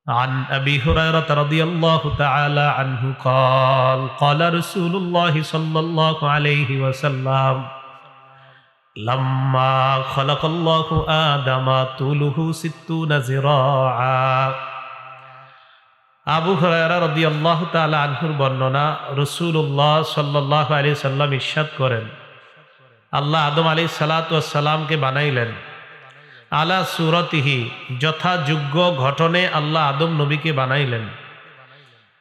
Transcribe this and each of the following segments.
عن أبي هريرة رضي الله تعالى عنه قال قال رسول الله صلى الله عليه وسلم لما خلق الله آدم طوله 60 ذراعا আবু হুরায়রা রাদিয়াল্লাহু তাআলা আনহুর বর্ণনা, রাসূলুল্লাহ সাল্লাল্লাহু আলাইহি সাল্লাম ইরশাদ করেন, আল্লাহ আদম আলাইহিস সালাতু ওয়াস সালামকে বানাইলেন আলা সুরতিহি, যথাযোগ্য ঘটনে আল্লাহ আদম নবীকে বানাইলেন।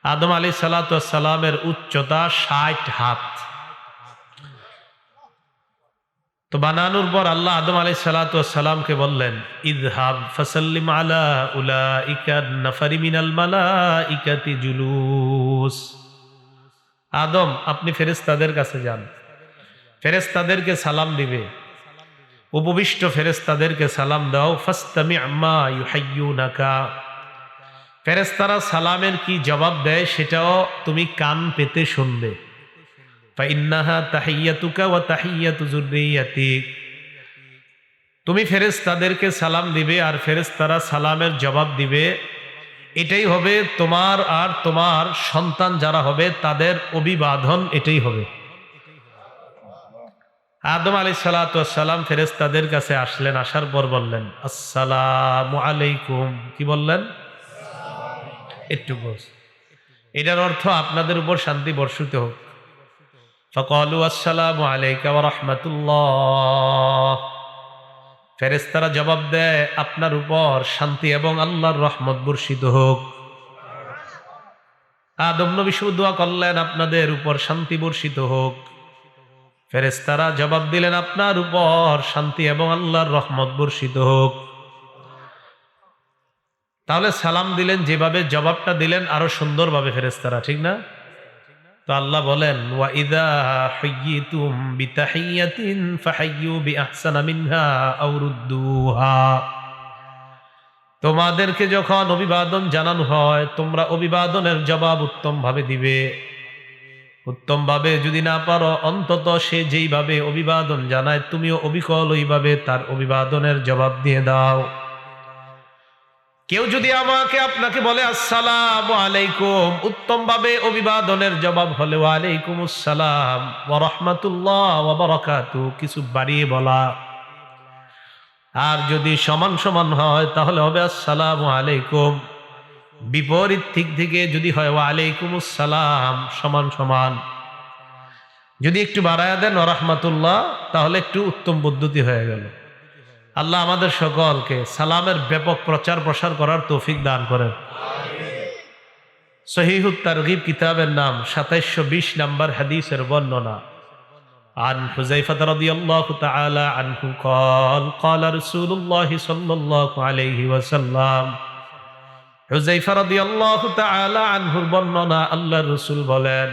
আদম আলাইহিস সালাতু ওয়াস সালামের উচ্চতা 60 হাত। তো বানানোর পর আল্লাহ আদম আলাইহিস সালাতু ওয়াস সালামকে বললেন, ইযহাব ফাসাল্লিম আলা উলাইকা নাফারি মিনাল মালাইকাতি জুলুস। আদম, আপনি ফেরেশতাদের কাছে যান, ফেরেশতাদেরকে সালাম দিবে, উপবিষ্ট ফেরেশতাদেরকে সালাম দাও। ফাস্তামি' মা ইউহাইয়ুনাকা, ফেরেশতারা সালামের কি জবাব দেয় সেটাও তুমি কান পেতে শুনবে। ফাইন্নাহা তাহিয়াতুকা ওয়া তাহিয়াতু যুররিয়াতিক, তুমি ফেরেশতাদেরকে সালাম দিবে আর ফেরেশতারা সালামের জবাব দিবে। এটাই হবে তোমার আর তোমার সন্তান যারা হবে তাদের অভিবাদন, এটাই হবে। আদম আলাইহিস সালাতু ওয়াস সালাম ফেরেশতাদের কাছে আসলেন, আসার পর বললেন, আসসালামু আলাইকুম। কি বললেন? একটু বস, এটার অর্থ আপনাদের উপর শান্তি বর্ষিত হোক। ফাকালু আসসালামু আলাইকা ওয়া রাহমাতুল্লাহ, ফেরেশতারা জবাব দেয়, আপনার উপর শান্তি এবং আল্লাহর রহমত বর্ষিত হোক। আদম নবী শুধু দোয়া করলেন, আপনাদের উপর শান্তি বর্ষিত হোক। ফেরেশতারা জবাব দিলেন, আপনার উপর শান্তি এবং আল্লাহর রহমত বর্ষিত হোক। তাহলে সালাম দিলেন যেভাবে, জবাবটা দিলেন আরো সুন্দরভাবে ফেরেশতারা, ঠিক না? তো আল্লাহ বলেন, ওয়া ইযা হুয়্যিতুম বিতাহিয়াতিন ফাহাইয়ু বিআহসানা মিনহা আও রুদ্দুহা, তোমাদেরকে যখন অভিবাদন জানানো হয় তোমরা অভিবাদনের জবাব উত্তম ভাবে দিবে। উত্তম ভাবে যদি না পারো, অন্তত সে যেইভাবে অভিবাদন জানায় তুমিও অবিকল ওইভাবে তার অভিবাদনের জবাব দিয়ে দাও। কেউ যদি আমাকে আপনাকে বলে আসসালামু আলাইকুম, উত্তম ভাবে অভিবাদনের জবাব হলে ওয়া আলাইকুমুস সালাম ওয়া রাহমাতুল্লাহ ওয়া বারাকাতুহু, কিছু বাড়িয়ে বলা। আর যদি সমান সমান হয় তাহলে হবে আসসালামু আলাইকুম। বিপরীত দিক থেকে যদি হয় ওয়া আলাইকুমুস সালাম, সমান সমান। যদি একটু বাড়ায়া দেন ওয়া রাহমাতুল্লাহ, তাহলে একটু উত্তম পদ্ধতি হয়ে গেল। আল্লাহ আমাদের সকলকে সালামের ব্যাপক প্রচার প্রসার করার তৌফিক দান করেন। সহিহুত তারগিব কিতাবের নাম 2720 নম্বর হাদিসের বর্ণনা। আন হুযায়ফা রাদিয়াল্লাহু তাআলা আনহু قال قال رسول الله صلى الله عليه وسلم, হুযায়ফা রাদিয়াল্লাহু তাআলা আনহুর বর্ণনা, আল্লাহর রাসূল বলেন,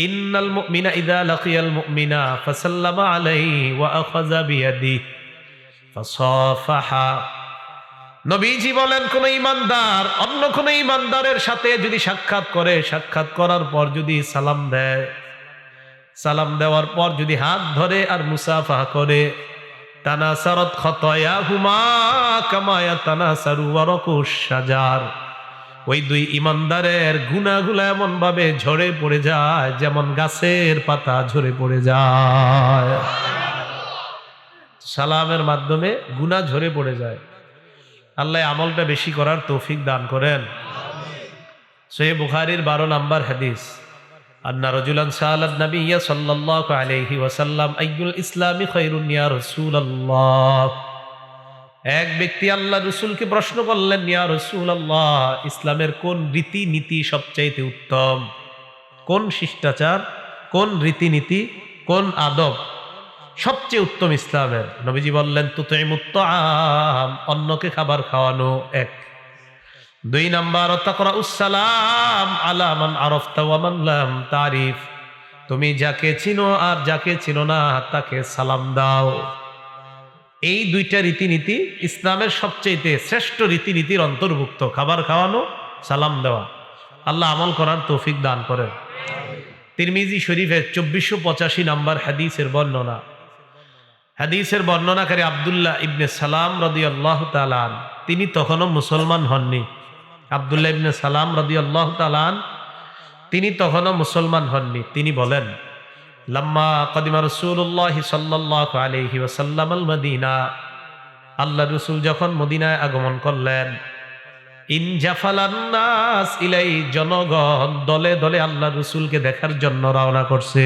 ইন্নাল মুমিনা ইযা লাকিয়াল মুমিনা ফাসাল্লামা আলাইহি ওয়া আখাযা বিয়াদিহি ফাসাফাহা। নবীজি বলেন, কোন ঈমানদার অন্য কোন ঈমানদারের সাথে যদি সাক্ষাৎ করে, সাক্ষাৎ করার পর যদি সালাম দেয়, সালাম দেওয়ার পর যদি হাত ধরে আর মুসাফাহা করে, তানাসারাত খাতায়াহুমা কামা ইয়াতানাসারু ওয়ারাকুশ শাজার, ওই দুই ঈমানদারের গুনাহগুলো এমন ভাবে ঝরে পড়ে যায় যেমন গাছের পাতা ঝরে পড়ে যায়। সালামের মাধ্যমে গুনাহ ঝরে পড়ে যায়। আল্লাহ আমলটা বেশি করার তৌফিক দান করেন। সহিহ বুখারীর 12 নম্বর হাদিস, আন্না রাজুলান সাআলান নবিয়্য সাল্লাল্লাহু আলাইহি ওয়াসাল্লাম আইয়ুল ইসলামি খায়রুন ইয়া রাসূলুল্লাহ, এক ব্যক্তি আল্লাহ রাসূলকে প্রশ্ন করলেন, ইয়া রাসূলুল্লাহ, ইসলামের কোন রীতি নীতি সবচাইতে উত্তম? কোন শিষ্টাচার, কোন রীতিনীতি, কোন আদব সবচেয়ে উত্তম ইসলামের? নবীজি বললেন, তুতঈমুত তাআম, অন্যকে খাবার খাওয়ানো এক। 2 নাম্বার, তাকরাউস সালাম আলা মান আরাফতা ওয়া মান লাম তারিফ, তুমি যাকে চিনো আর যাকে চিনো না তাকে সালাম দাও। এই দুইটা রীতিনীতি ইসলামের সবচেয়ে শ্রেষ্ঠ রীতিনীতির অন্তর্ভুক্ত, খাবার খাওয়ানো, সালাম দেওয়া। আল্লাহ আমল করার তৌফিক দান করেন। তিরমিজি শরীফের 2485 নম্বর হাদিসের বর্ণনা। হাদিসের বর্ণনাকারী আব্দুল্লাহ ইবনে সালাম রাদিয়াল্লাহু তাআলা, তিনি তখনও মুসলমান হননি। আব্দুল্লাহ ইবনে সালাম রাদিয়াল্লাহু তাআলা আন, তিনি তখনও মুসলমান হননি। তিনি বলেন, লাম্মা কদিমা রাসূলুল্লাহ সাল্লাল্লাহু আলাইহি ওয়াসাল্লাম আল মদিনা, আল্লাহ রাসূল যখন মদিনায় আগমন করলেন, ইন জাফালান নাস ইলাই, জনগণ দলে দলে আল্লাহ রাসূলকে দেখার জন্য রওনা করছে।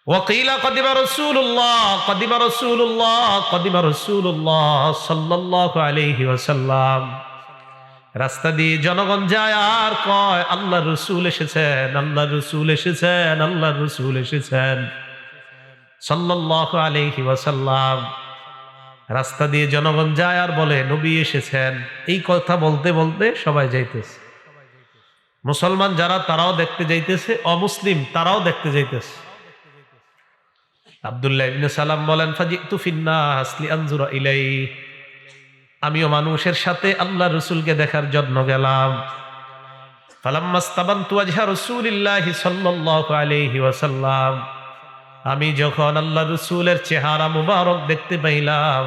ওয়াকিলা কদিমা রাসূলুল্লাহ, কদিমা রাসূলুল্লাহ, কদিমা রাসূলুল্লাহ সাল্লাল্লাহু আলাইহি ওয়াসাল্লাম। রাস্তা দিয়ে জনগণ যায় আর কয়, আল্লাহ রাসূল এসেছেন, আল্লাহ রাসূল এসেছেন, আল্লাহ রাসূল এসেছেন সাল্লাল্লাহু আলাইহি ওয়াসাল্লাম। রাস্তা দিয়ে জনগণ যায় আর বলে, নবী এসেছেন। এই কথা বলতে বলতে সবাই যাইতেছে। মুসলমান যারা তারাও দেখতে যাইতেছে, অমুসলিম তারাও দেখতে যাইতেছে। আব্দুল্লাহ ইবনে সালাম বলেন, ফাজিতু ফিন্নাস লিআনজুরা ইলাই, আমিও মানুষের সাথে আল্লাহ রাসূলকে দেখার জন্য গেলাম। ফালাম্মাস্তাবানতু ওয়াজহা রাসূলিল্লাহি সাল্লাল্লাহু আলাইহি ওয়াসাল্লাম, আমি যখন আল্লাহ রাসূলের চেহারা মুবারক দেখতে পাইলাম,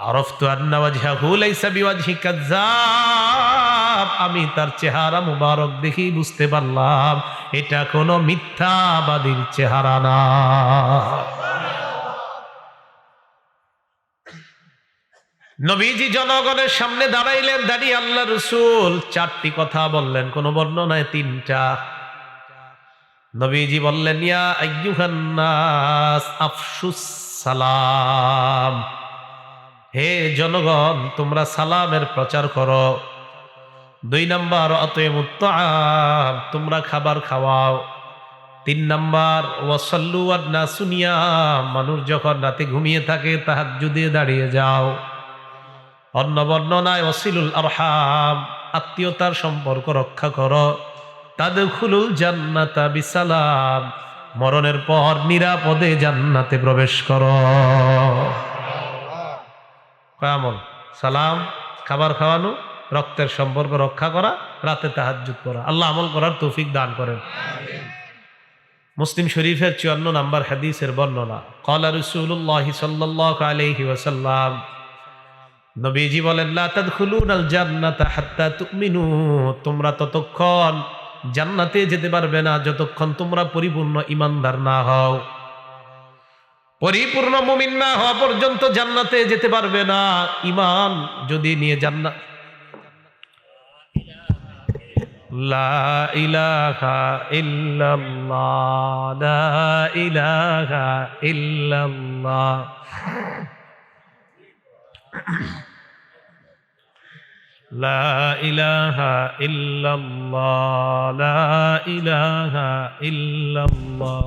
আরাফতু আন্না ওয়াজহাহু লাইসা বিওয়াজহি কাযযাব, আমি তার চেহারা মুবারক দেখি বুঝতে পারলাম এটা কোনো মিথ্যাবাদীর চেহারা না। নবীজি জনগণের সামনে দাঁড়াইলেন, দাঁড়িয়ে আল্লাহ রাসূল চারটি কথা বললেন, কোন বর্ণনায় তিনটা। নবীজি বললেন, ইয়া আইয়ুহান নাস আফশুস সালাম, হে জনগণ তোমরা সালামের প্রচার করো। 2 নাম্বার, আতইমুত তাআম, তোমরা খাবার খাওয়াও। 3 নাম্বার, ওয়াসাল্লু ওয়ান নাসু নিয়াম, মানুষ যখন রাতে ঘুমিয়ে থাকে তাহাজ্জুদে দাঁড়িয়ে যাও। অন্য বর্ণনায় ওয়াসিলুল আরহাম, আত্মীয়তার সম্পর্ক রক্ষা করো। তাদখুলুল জান্নাতা বিসালাম, মরণের পর নিরাপদে জান্নাতে প্রবেশ করো। আমল, সালাম, খাবার খাওয়ানো, রক্তের সম্পর্ক রক্ষা করা, রাতে তাহাজ্জুদ করা। আল্লাহ আমল করার তৌফিক দান করেন। মুসলিম শরীফের 54 নম্বর হাদিসের বর্ণনা, ক্বালা রাসূলুল্লাহ সাল্লাল্লাহু আলাইহি ওয়াসাল্লাম, নবীজি বলেন, লা তাদখুলুনাল জান্নাতা হাত্তা তুমিনু, তোমরা ততক্ষণ জান্নাতে যেতে পারবে না যতক্ষণ তোমরা পরিপূর্ণ ঈমানদার না হও। পরিপূর্ণ মুমিন না হওয়া পর্যন্ত জান্নাতে যেতে পারবে না। ঈমান যদি নিয়ে জান্নাত, লা ইলাহা ইল্লাল্লাহ, লা ইলাহা ইল্লাল্লাহ, লা ইলাহা ইল্লাল্লাহ, লা ইলাহা ইল্লাল্লাহ,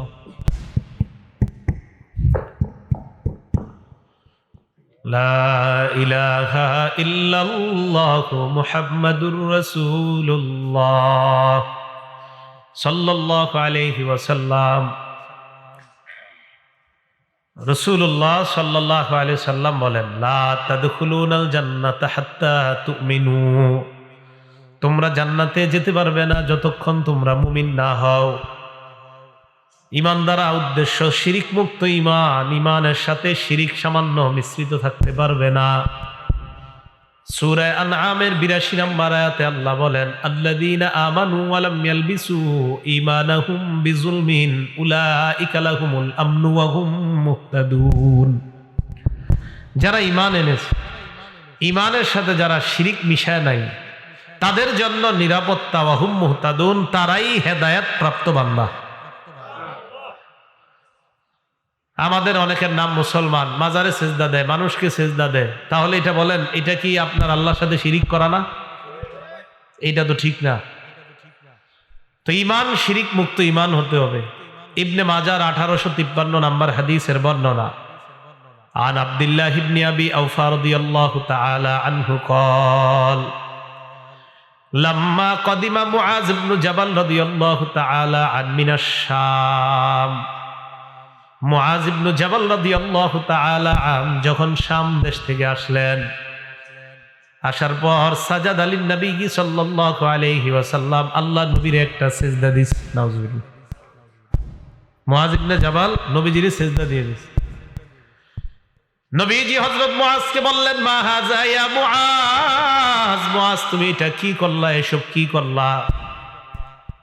লা ইলাহা ইল্লাল্লাহ মুহাম্মাদুর রাসূলুল্লাহ সাল্লাল্লাহু আলাইহি ওয়াসাল্লাম। রাসূলুল্লাহ সাল্লাল্লাহু আলাইহি সাল্লাম বলেন, লা তাদখুলুনাল জান্নাতা হাত্তা তুমিনু, তোমরা জান্নাতে যেতে পারবে না যতক্ষণ তোমরা মুমিন না হও। ঈমান দ্বারা উদ্দেশ্য শিরিক মুক্ত ঈমান, ঈমানের সাথে শিরিক সামান্য মিশ্রিত থাকতে পারবে না। সূরা আনআমের 82 নম্বর আয়াতে আল্লাহ বলেন, আল্লাযীনা আমানু ওয়া লাম ইয়ালবিসু ঈমানাহুম বিযুলমিন উলাইকা লাহুমুল আমনু ওয়া হুম মুহতাদুন, যারা ঈমান এনেছে, ঈমানের সাথে যারা শিরিক মিশায় নাই, তাদের জন্য নিরাপত্তা, ওয়া হুম মুহতাদুন, তারাই হেদায়েত প্রাপ্ত বান্দা। আমাদের অনেকের নাম মুসলমান, মাজারে সেজদা দেয়, মানুষকে সেজদা দেয়, তাহলে এটা বলেন, এটা কি আপনার আল্লাহর সাথে শিরিক করা না? এটা তো ঠিক না। তো ঈমান শিরিক মুক্ত ঈমান হতে হবে। ইবনে মাজার 1853 নম্বর হাদিসের বর্ণনা, আন আব্দুল্লাহ ইবনে আবি আওফা রাদিয়াল্লাহু তাআলা আনহু قال লাম্মা কদিমা মুআজ ইবনে জাবাল রাদিয়াল্লাহু তাআলা আন মিনাশ শাম, মুআজ ইবনে জাবাল রাদিয়াল্লাহু তাআলা যখন শাম দেশ থেকে আসলেন, আসার পর সাজাদা লিন নবী সাল্লাল্লাহু আলাইহি ওয়াসাল্লাম, আল্লাহ নবীর একটা সিজদা দিস। নাউজুবিল্লাহ, মুআজ ইবনে জাবাল নবীজির সিজদা দিয়ে দিস। নবীজি হযরত মুআজকে বললেন, মা হাযা ইয়া মুআজ, মুআজ তুমি এটা কি করলা, এসব কি করলা?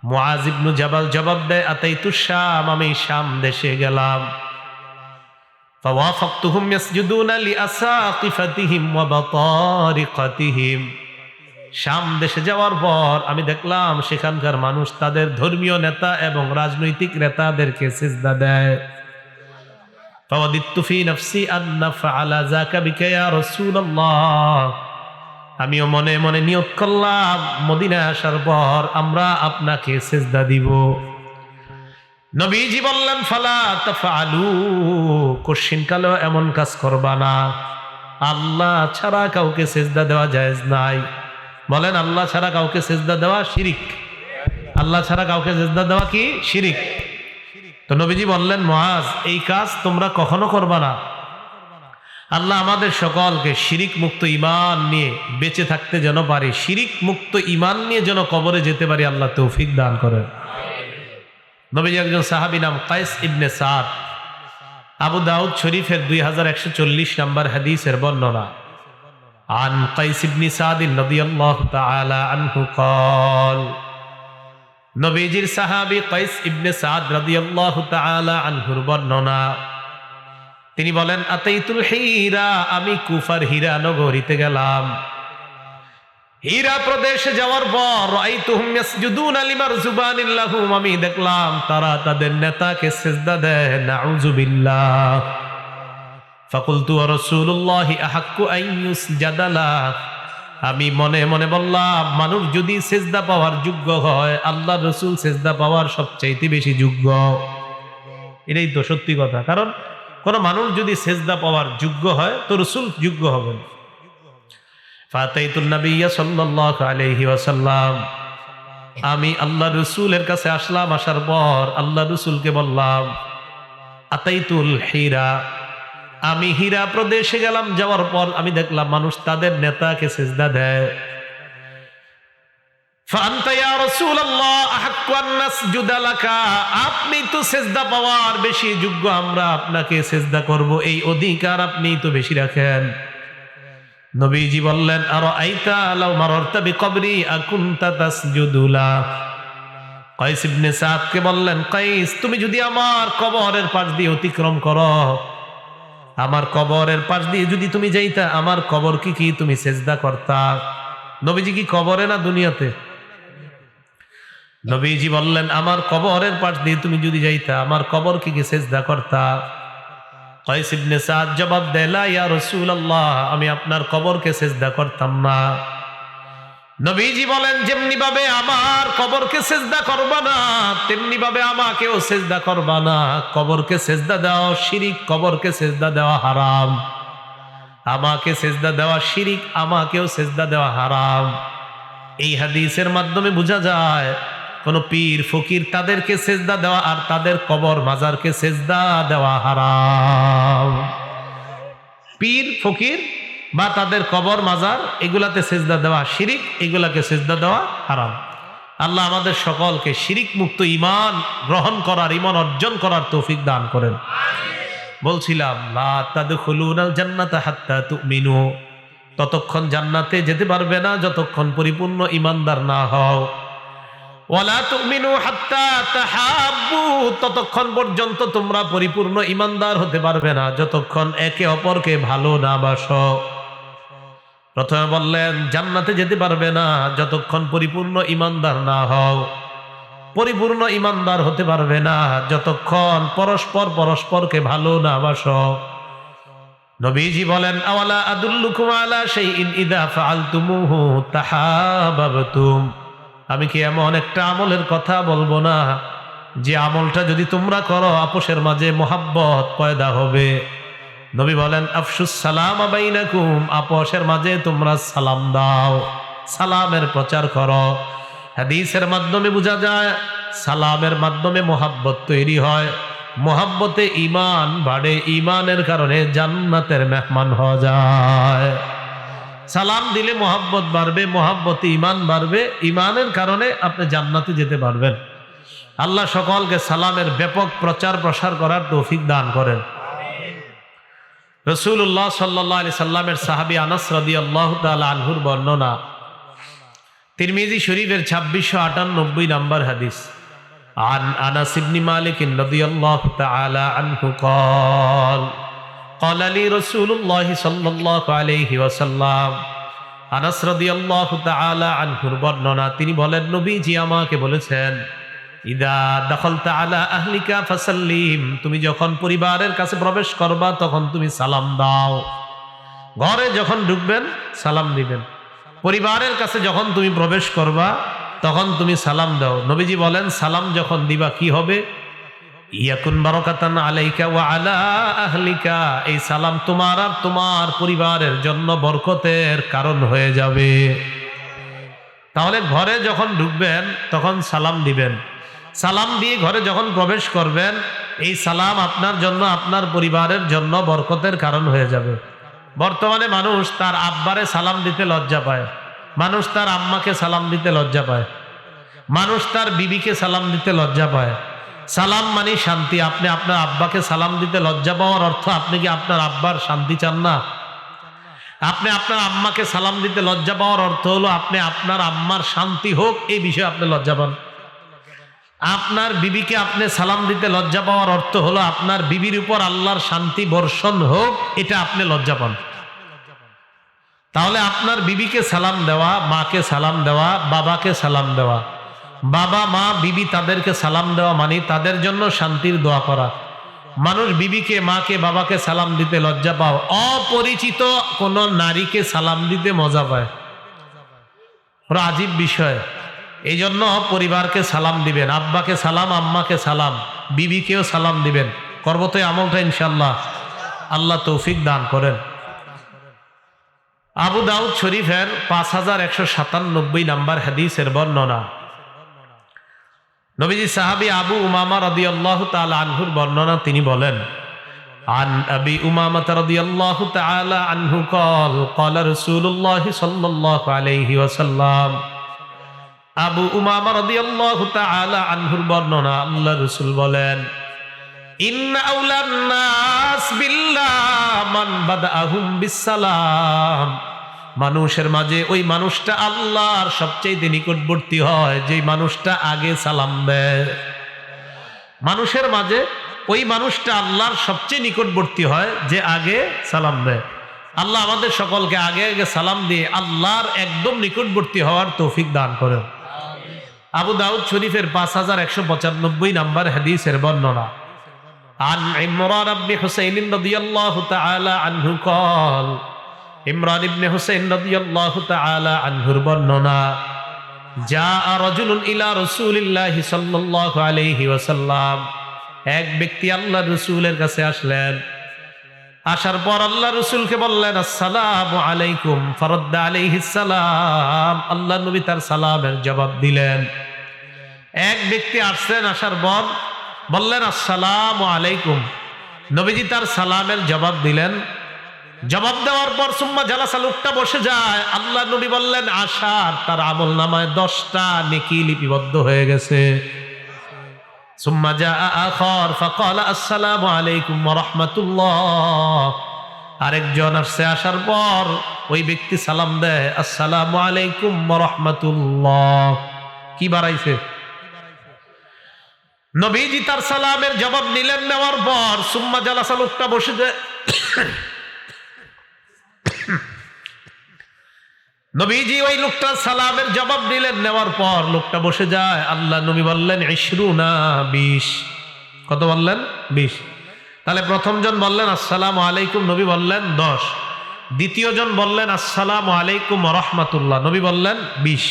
মুআজ ইবনে জাবাল জবাব দেয়, আতাইতু শাম, আমি শাম দেশে গেলাম। ফাওয়াফাকতুহুম ইয়াসজুদুনা লিআসাকিফাতিহিম ওয়া বাতারিকাতিহিম। শাম দেশে যাওয়ার পর আমি দেখলাম সেখানকার মানুষ তাদের ধর্মীয় নেতা এবং রাজনৈতিক নেতাদেরকে সিজদা দেয়। ফাওয়াদিতু ফি নাফসি আন নাফআলা যাকা বিকা ইয়া রাসূলুল্লাহ, আমিও মনে মনে নিয়ত করলাম মদিনায় আসার পর আমরা আপনাকে সিজদা দিব। নবীজি বললেন, ফালা তাফআলু, কোশ্চিন কালেও এমন কাজ করবা না। আল্লাহ ছাড়া কাউকে সিজদা দেওয়া জায়েজ নাই। বলেন, আল্লাহ ছাড়া কাউকে সিজদা দেওয়া শিরিক। আল্লাহ ছাড়া কাউকে সিজদা দেওয়া কি? শিরিক। তো নবীজি বললেন, মুআজ এই কাজ তোমরা কখনো করবা না। আল্লাহ আমাদের সকলকে শিরিক মুক্ত ঈমান নিয়ে বেঁচে থাকতে যেন পারি, শিরিক মুক্ত ঈমান নিয়ে যেন কবরে যেতে পারি, আল্লাহ তৌফিক দান করেন। নবীজি একজন সাহাবী নাম কায়েস ইবনে সাদ, আবু দাউদ শরীফের 2140 নম্বর হাদিসের বর্ণনা। আন কায়েস ইবনে সাদ রাদিয়াল্লাহু তাআলা আনহু قال, নবীজির সাহাবী কায়েস ইবনে সাদ রাদিয়াল্লাহু তাআলা আনহুর বর্ণনা, তিনি বলেন, আতাইতুল হিরা, আমি কুফার হিরা নগরীতে গেলাম। হিরা প্রদেশে যাওয়ার পর রাআইতুহুম ইয়াসজুদুনা লিমারজুবানিল লাহুম, আমি দেখলাম তারা তাদের নেতাকে সিজদা দেয়। নাউযুবিল্লাহ। ফাকুলতু ওয়া রাসূলুল্লাহি আহাক্কু আন ইউসজাদা লাহ, আমি মনে মনে বললাম মানুষ যদি সিজদা পাওয়ার যোগ্য হয়, আল্লাহ রাসূল সিজদা পাওয়ার সবচাইতে বেশি যোগ্য। এটাই তো সত্যি কথা, কারণ কোন মানুষ যদি সিজদা পাওয়ার যোগ্য হয় তো রাসূল যোগ্য হবেন। ফাতাইতুন নাবিয়্যা সাল্লাল্লাহু আলাইহি ওয়াসাল্লাম, আমি আল্লাহ রাসূলের কাছে আসলাম। আসার পর আল্লাহ রাসূলকে বললাম, আতাইতুল হিরা, আমি হিরা প্রদেশে গেলাম। যাওয়ার পর আমি দেখলাম মানুষ তাদের নেতাকে সিজদা দেয়। ফাআনতা ইয়া রাসূলুল্লাহ আহাক্কু আন নাসজুদা লাকা, আপনি তো সিজদা পাওয়ার বেশি যোগ্য, আমরা আপনাকে সিজদা করব, এই অধিকার আপনি তো বেশি রাখেন। নবীজি বললেন, আরাআইতা লাউ মারারতা বিকবরি আকুনতা তাসজুদু লা। কায়েস ইবনে সাদকে বললেন, কায়েস তুমি যদি আমার কবরের পাশ দিয়ে অতিক্রম করো, আমার কবরের পাশ দিয়ে যদি তুমি যাইতা, আমার কবর কি তুমি সিজদা করতা? নবীজি কি কবরে না দুনিয়াতে? নবীজি বললেন, আমার কবরের পাশ দিয়ে তুমি যদি যাইতা, আমার কবর কি সিজদা করতা? কায়েস ইবনে সাদ জবাব দেয়, লা ইয়া রাসূলুল্লাহ, আমি আপনার কবরকে সিজদা করতাম না। নবীজি বলেন, যেমনি ভাবে আমার কবরকে সিজদা করবা না, তেমনি ভাবে আমাকেও সিজদা করবা না। কবরকে সিজদা দেওয়া শিরিক, কবরকে সিজদা দেওয়া হারাম। আমাকে সিজদা দেওয়া শিরিক, আমাকেও সিজদা দেওয়া হারাম। এই হাদিসের মাধ্যমে বোঝা যায় কোন পীর ফকির তাদেরকে সিজদা দেওয়া আর তাদের কবর মাজারকে সিজদা দেওয়া হারাম। পীর ফকির বা তাদের কবর মাজার এগুলাতে সিজদা দেওয়া শিরিক, এগুলাকে সিজদা দেওয়া হারাম। আল্লাহ আমাদের সকলকে শিরিক মুক্ত ঈমান গ্রহণ করার, ঈমান অর্জন করার তৌফিক দান করেন। বলছিলাম, লা তাদখুলুনাল জান্নাতা হাত্তা তুমিনু, ততক্ষণ জান্নাতে যেতে পারবে না যতক্ষণ পরিপূর্ণ ঈমানদার না হও। ওয়ালা তুমিনু হাত্তা তাহাব্বু, ততক্ষণ পর্যন্ত তোমরা পরিপূর্ণ ঈমানদার হতে পারবে না যতক্ষণ একে অপরকে ভালো না বাসো। প্রথমে বললেন জান্নাতে যেতে পারবে না যতক্ষণ পরিপূর্ণ ঈমানদার না হও, পরিপূর্ণ ঈমানদার হতে পারবে না যতক্ষণ পরস্পরকে ভালো না বাসো। নবীজি বলেন, আওয়ালা আদুল্লুকুম আলা শাইইন ইযা ফাআলতুমুহু তাহাবাবতুম, আমি কি এমন একটা আমলের কথা বলবো না যে আমলটা যদি তোমরা করো আপোষের মাঝে মোহাব্বত পয়দা হবে? নবী বলেন, আফশুস সালাম বাইনাকুম, আপোষের মাঝে তোমরা সালাম দাও, সালামের প্রচার করো। হাদিসের মাধ্যমে বোঝা যায় সালামের মাধ্যমে মোহাব্বত তৈরি হয়, মোহাব্বতে ঈমান বাড়ে, ঈমানের কারণে জান্নাতের মেহমান হওয়া যায়। সালাম দিলে মোহাব্বত বাড়বে, মোহাব্বতে ঈমান বাড়বে, ঈমানের কারণে আপনি জান্নাতে যেতে পারবেন। আল্লাহ সকলকে সালামের ব্যাপক প্রচার প্রসার করার তৌফিক দান করেন। রাসূলুল্লাহ সাল্লাল্লাহু আলাইহি সাল্লামের সাহাবী আনাস রাদিয়াল্লাহু তাআলা আনহুর বর্ণনা, তিরমিজি শরীফের 2698 নম্বর হাদিস। আন আনাস ইবনে মালিক রাদিয়াল্লাহু তাআলা আনহু قال قال لي رسول الله صلى الله عليه وسلم। আনাস রাদিয়াল্লাহু তাআলা আনহুর বর্ণনা, তিনি বলেন, নবীজি আমাকে বলেছেন, ইদা দাখালতা আলা আহলিকা ফাসাল্লিম, তুমি যখন পরিবারের কাছে প্রবেশ করবা তখন তুমি সালাম দাও। ঘরে যখন ঢুকবেন সালাম দিবেন, পরিবারের কাছে যখন তুমি প্রবেশ করবা তখন তুমি সালাম দাও। নবীজি বলেন, সালাম যখন দিবা কি হবে? ইয়াকুন বারাকাতান আলাইকা ওয়া আলা আহলিকা, এই সালাম তোমার আর তোমার পরিবারের জন্য বরকতের কারণ হয়ে যাবে। তাহলে ঘরে যখন ঢুকবেন তখন সালাম দিবেন, সালাম দিয়ে ঘরে যখন প্রবেশ করবেন এই সালাম আপনার জন্য আপনার পরিবারের জন্য বরকতের কারণ হয়ে যাবে। বর্তমানে মানুষ তার আব্বারে সালাম দিতে লজ্জা পায়, মানুষ তার আম্মাকে সালাম দিতে লজ্জা পায়, মানুষ তার বিবিকে সালাম দিতে লজ্জা পায়। সালাম মানে শান্তি। আপনি আপনার আব্বাকে সালাম দিতে লজ্জা পাওয়ার অর্থ আপনি কি আপনার আব্বার শান্তি চান না? আপনি আপনার আম্মাকে সালাম দিতে লজ্জা পাওয়ার অর্থ হলো আপনি আপনার আম্মার শান্তি হোক এই বিষয়ে আপনি লজ্জা পান। আপনার বিবিকে আপনি সালাম দিতে লজ্জা পাওয়ার অর্থ হলো আপনার বিবির উপর আল্লাহর শান্তি বর্ষণ হোক, এটা আপনি লজ্জা পান। তাহলে আপনার বিবিকে সালাম দেওয়া, মাকে সালাম দেওয়া, বাবাকে সালাম দেওয়া, বাবা মা বিবি তাদেরকে সালাম দেওয়া মানে তাদের জন্য শান্তির দোয়া করা। মানুষ বিবিকে মাকে বাবাকে সালাম দিতে লজ্জা পাও, অপরিচিত কোন নারীকে সালাম দিতে মজা পায়। ওরা আজীব বিষয়। এই জন্য পরিবারকে সালাম দিবেন, আব্বাকে সালাম, আম্মাকে সালাম, বিবিকেও সালাম দিবেন। করব তো এই আমলটা ইনশাআল্লাহ, আল্লাহ তৌফিক দান করেন। আবু দাউদ শরীফের 5197 নাম্বার হাদিসের বর্ণনা, নবীজি সাহাবী আবু উমামা রাদিয়াল্লাহু তাআলা আনহুর বর্ণনা, তিনি বলেন, আন আবি উমামা রাদিয়াল্লাহু তাআলা আনহু قال قال رسول الله صلى الله عليه وسلم। আবু উমামা রাদিয়াল্লাহু তাআলা আনহুর বর্ণনা, আল্লাহর রাসূল বলেন, ইন্না আউলান নাস বিল্লাহ মান বাদাআহুম বিসসালাম, মানুষের মাঝে ওই মানুষটা আল্লাহর সবচেয়ে নিকটবর্তী হয় যে মানুষটা আগে সালাম দেয়। মানুষের মাঝে ওই মানুষটা আল্লাহর সবচেয়ে নিকটবর্তী হয় যে আগে সালাম দেয়। আল্লাহ আমাদের সকলকে আগে আগে সালাম দিয়ে আল্লাহর একদম নিকটবর্তী হওয়ার তৌফিক দান করেন। আবু দাউদ শরীফের 5195 নাম্বার হাদিসের বর্ণনা, আন ইমরান ইবনে হুসাইন রাদিয়াল্লাহু তাআলা আনহু قال, ইমরান ইবনে হুসাইন রাদিয়াল্লাহু তাআলা আনহুর বর্ণনা, জাআ রাজুলুন ইলা রাসূলিল্লাহি সাল্লাল্লাহু আলাইহি ওয়াসাল্লাম, এক ব্যক্তি আল্লাহর রাসূলের কাছে আসলেন। আসার পর আল্লাহ রাসূলকে বললেন, আসসালামু আলাইকুম, ফারাদ্দা আলাইহিস সালাম, আল্লাহ নবী তার সালামের জবাব দিলেন। এক ব্যক্তি আসলেন, আসার পর বললেন আসসালামু আলাইকুম, নবীজি তার সালামের জবাব দিলেন। জবাব দেওয়ার পর সুম্মা জালাসা, লোকটা বসে যায়। আল্লাহ নবী বললেন, আসার তার আমল নামায় 10টা নেকি লিপিবদ্ধ হয়ে গেছে। সুম্মা জাআ আখার ফাকালা আসসালামু আলাইকুম ওয়া রাহমাতুল্লাহ, আরেকজন আসছে, আসার পর ওই ব্যক্তি সালাম দেয়, আসসালামু আলাইকুম ওয়া রাহমাতুল্লাহ। কি বাড়াইছে? নবীজি তার সালামের জবাব নিলেন। নেওয়ার পর সুম্মা জালাসা, লোকটা বসে যায়। নবীজি ওই লোকটার সালামের জবাব দিলেন। নেওয়ার পর লোকটা বসে যায়। আল্লাহ নবী বললেন 20। কত বললেন? 20। তাহলে প্রথম জন বললেন আসসালামু আলাইকুম, নবী বললেন 10। দ্বিতীয় জন বললেন আসসালামু আলাইকুম ওয়া রাহমাতুল্লাহ, নবী বললেন 20।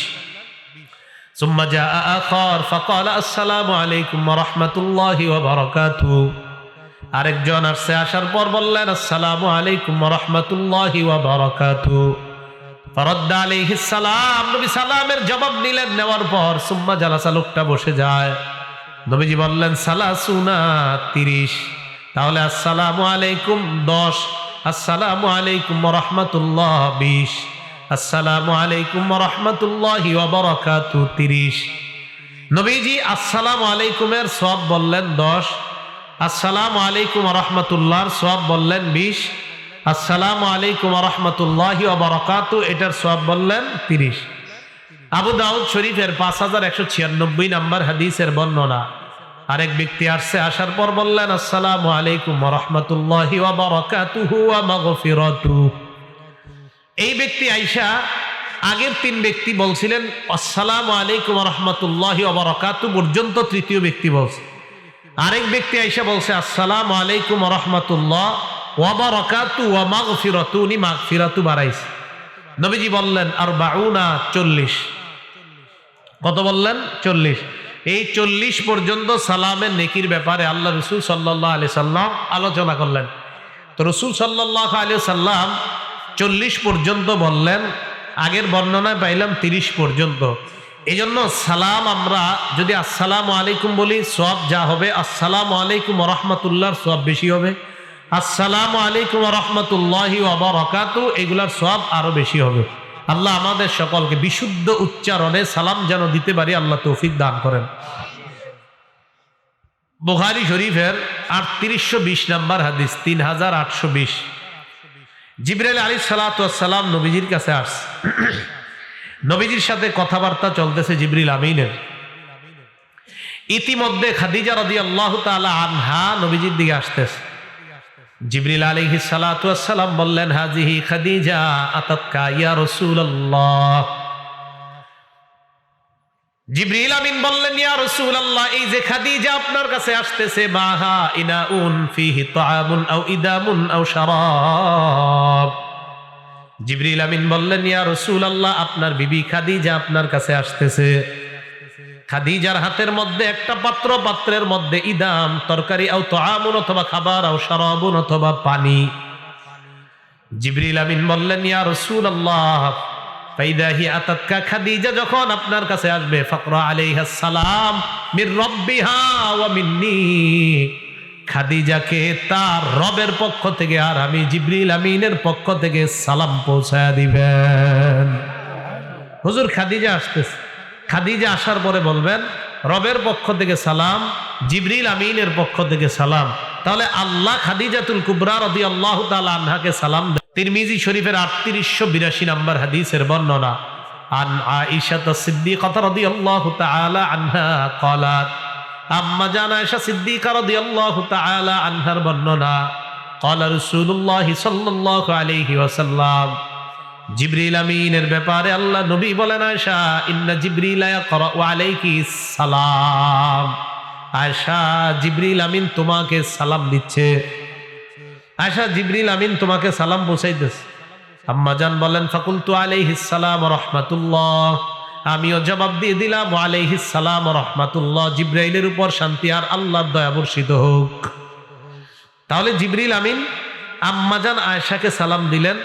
সুম্মা জাআ আখার ফাকালা আসসালামু আলাইকুম ওয়া রাহমাতুল্লাহি ওয়া বারাকাতুহু, আরেকজন আসছে, আসার পর বললেন আসসালামু আলাইকুম ওয়া রাহমাতুল্লাহি ওয়া বারাকাতুহু, ফারাদ্দা আলাইহিস সালাম, নবী সালামের জবাব নিলেন। নেওয়ার পর সুম্মা জালাসা, লোকটা বসে যায়। নবীজি বললেন সালাসুনা, 30। তাহলে আসসালামু আলাইকুম 10, আসসালামু আলাইকুম ওয়া রাহমাতুল্লাহ 20, আসসালামু আলাইকুম ওয়া রাহমাতুল্লাহি ওয়া বারাকাতুহু 30। নবীজি আসসালামু আলাইকুমের সওয়াব বললেন 10, আসসালামু আলাইকুম ওয়া রাহমাতুল্লাহর সওয়াব বললেন 20, আসসালামু আলাইকুম ওয়া রাহমাতুল্লাহি ওয়া বারাকাতুহু, এটার সওয়াব বললেন 30। আবু দাউদ শরীফের 5196 নাম্বার হাদিসের বর্ণনা। আরেক ব্যক্তি আসছে, আসার পর বললেন আসসালামু আলাইকুম ওয়া রাহমাতুল্লাহি ওয়া বারাকাতুহু ওয়া মাগফিরাতুহু। এই ব্যক্তি আয়েশা, আগের 3 ব্যক্তি বলছিলেন আসসালামু আলাইকুম ওয়া রাহমাতুল্লাহি ওয়া বারাকাতুহু পর্যন্ত, তৃতীয় ব্যক্তি বলছে। আরেক ব্যক্তি আয়েশা বলছে আসসালামু আলাইকুম ওয়া রাহমাতুল্লাহ ওয়া বারাকাতুহু ওয়া মাগফিরাতুহু, উনি মাগফিরাতু বাড়াইছে। নবীজি বললেন আরবাউনা, 40। কত বললেন? 40। এই 40 পর্যন্ত সালামের নেকির ব্যাপারে আল্লাহ রসুল সাল্লাল্লাহু আলাইহি সাল্লাম আলোচনা করলেন। তো রসুল সাল্লাল্লাহু আলাইহি সাল্লাম 40 পর্যন্ত বললেন, আগের বর্ণনায় পাইলাম 30 পর্যন্ত। এই জন্য সালাম আমরা যদি আসসালামু আলাইকুম বলি, সওয়াব যা হবে আসসালামু আলাইকুম ওয়া রাহমাতুল্লাহর সওয়াব বেশি হবে, আসসালামু আলাইকুম ওয়া রাহমাতুল্লাহি ওয়া বারাকাতুহু এগুলার সওয়াব আরো বেশি হবে। আল্লাহ আমাদের সকলকে বিশুদ্ধ উচ্চারণে সালাম যেন দিতে পারি, আল্লাহ তৌফিক দান করেন। বুখারী শরীফের 3820 নাম্বার হাদিস, 3820। জিবরাইল আলাইহিস সালাতু ওয়াস সালাম নবীজির কাছে আসছে। নবীজির সাথে কথাবার্তা চলতেছে জিবরিল আমিনের। ইতিমধ্যে খাদিজা রাদিয়াল্লাহু তাআলা আনহা নবীজির দিকে আসতেছে। জিবরিল আলাইহিস সালাতু ওয়াস সালাম বললেন হাজিহি খাদিজা আতাতকা ইয়া রাসূলুল্লাহ। জিবরিল আমিন বললেন ইয়া রাসূলুল্লাহ, এই যে খাদিজা আপনার কাছে আসতেছে, মাহা ইনাউন ফিহি তাআমুন আও ইদামুন আও শারাব। জিবরিল আমিন বললেন ইয়া রাসূলুল্লাহ, আপনার বিবি খাদিজা আপনার কাছে আসতেছে। খাদিজার হাতের মধ্যে একটা পাত্র, পাত্রের মধ্যে ইদাম তরকারি, আও তাআমুন অথবা খাবার, আও শারাবুন অথবা পানি। জিবরিল আমিন বললেন ইয়া রাসূলুল্লাহ, ফাইদা হি আতাতকা, খাদিজা যখন আপনার কাছে আসবে, ফাকরা আলাইহাস সালাম মির রাব্বিহা ওয়া মিন্নি, খাদিজাকে তার রবের পক্ষ থেকে আর আমি জিবরিল আমিনের পক্ষ থেকে সালাম পৌঁছায়া দিবেন। হুজুর খাদিজা আসতেছে, খাদিজা আসার পরে বলবেন রবের পক্ষ থেকে সালাম, জিবরিল আমিনের পক্ষ থেকে সালাম। তাহলে আল্লাহ খাদিজাতুল কুবরা রাদিয়াল্লাহু তাআলা আনহাকে সালাম দেন। তিরমিজি শরীফের 3882 নাম্বার হাদিসের বর্ণনা। আন আয়েশা সিদ্দিকা রাদিয়াল্লাহু তাআলা আনহা ক্বালাত, আম্মা জান আয়েশা সিদ্দিকা রাদিয়াল্লাহু তাআলা আনহার বর্ণনা, ক্বালা রাসূলুল্লাহ সাল্লাল্লাহু আলাইহি ওয়াসাল্লাম, জিবরিল আমিনের ব্যাপারে আল্লাহ নবী বলেন আয়েশা, ইন্না জিবরিলা ইয়াকরাউ আলাইকিস সালাম, আয়েশা জিবরিল আমিন তোমাকে সালাম দিচ্ছে। আয়েশা জিবরিল আমিন তোমাকে সালাম পৌঁছাইতেছে। আম্মা জান বলেন ফাকুলতু আলাইহিস সালাম ওয়া রাহমাতুল্লাহ, আমিও জবাব দিয়ে দিলাম ওয়া আলাইহিস সালাম ওয়া রাহমাতুল্লাহ, জিবরাইলের উপর শান্তি আর আল্লাহর দয়া বর্ষিত হোক। তাহলে জিবরিল আমিন আম্মাজান আয়েশাকে সালাম দিলেন,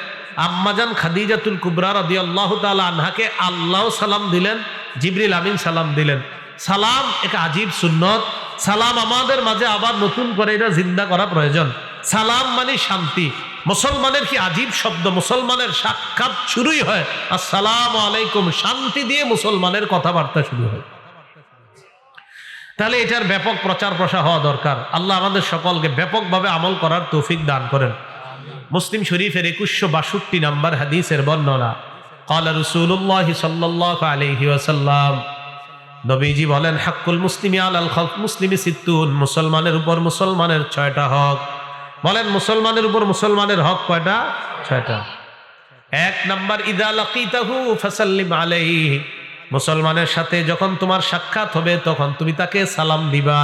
আম্মাজান খাদিজাতুল কুবরা রাদিয়াল্লাহু তাআলা আনহাকে আল্লাহ সালাম দিলেন, জিবরিল আমিন সালাম দিলেন। সালাম এক আজীব সুন্নত। সালাম আমাদের মাঝে আবার নতুন করে এটা জিন্দা করা প্রয়োজন। সালাম মানে শান্তি। মুসলমানের কি আজীব শব্দ, মুসলমানের সাক্ষাৎ শুরুই হয় আসসালামু আলাইকুম, শান্তি দিয়ে মুসলমানের কথাবার্তা শুরু হয়। তাহলে এটার ব্যাপক প্রচার প্রসার হওয়া দরকার। আল্লাহ আমাদের সকলকে ব্যাপকভাবে আমল করার তৌফিক দান করেন। মুসলিম শরীফের 2162 নাম্বার হাদিসের বর্ণনা। ক্বালা রাসূলুল্লাহ সাল্লাল্লাহু আলাইহি ওয়াসাল্লাম, নবীজি বলেন হাক্কুল মুসলিমি আলাল মুসলিমি সিত্তুন, মুসলমানের উপর মুসলমানের 6টা হক। বলেন মুসলমানের উপর মুসলমানের হক কয়টা? 6টা। 1 নাম্বার ইযা লাকিতাহু ফাসাল্লিম আলাইহি, মুসলমানের সাথে যখন তোমার সাক্ষাৎ হবে তখন তুমি তাকে সালাম দিবা।